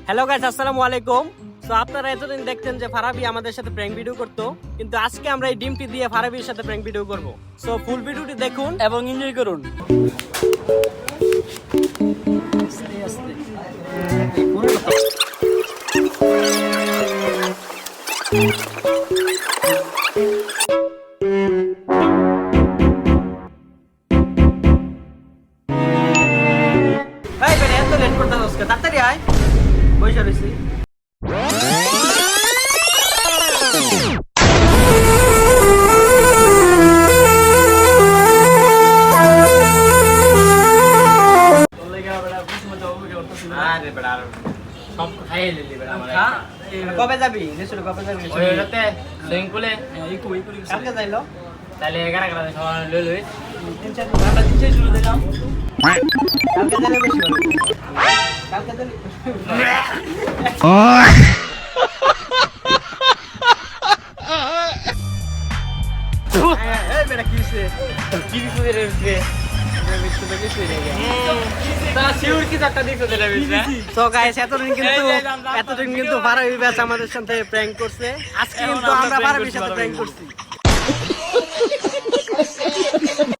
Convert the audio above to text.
Hello guys, আসসালামু আলাইকুম। তো আপনারা এতদিন দেখতেন যে ফারাবি আমাদের সাথে প্র্যাঙ্ক ভিডিও করতো, কিন্তু আজকে আমরা এই ডিমটি দিয়ে ফারাবির সাথে প্র্যাঙ্ক ভিডিও করব। সো ফুল ভিডিওটি দেখুন এবং এনজয় করুন। এই বেটা, এত লেট করতাম আজকে, তাড়াতাড়ি আয়। বইসা রইছি। আরে বেটা আর সব খাইয়ে দিলি বেটা আমার কবে যাবি? নিশ্চয় কবে যাবি? ওই রাতে সুইমিং পুলে কালকে যাইলো। তাহলে 11 সবাই লই লই 3-4 আমরা 3-4 শুরু দিলাম। কালকে যাইলে বেশি ভালো। কালকে যাইলে এই বেটা কিছে? কি দিছো রে রে So guys, এতদিন কিন্তু ফারাবি ব্যাচ আমাদের সাথে প্র্যাঙ্ক করছে। আজকে কিন্তু আমরা ফারাবির সাথে প্র্যাঙ্ক করছি।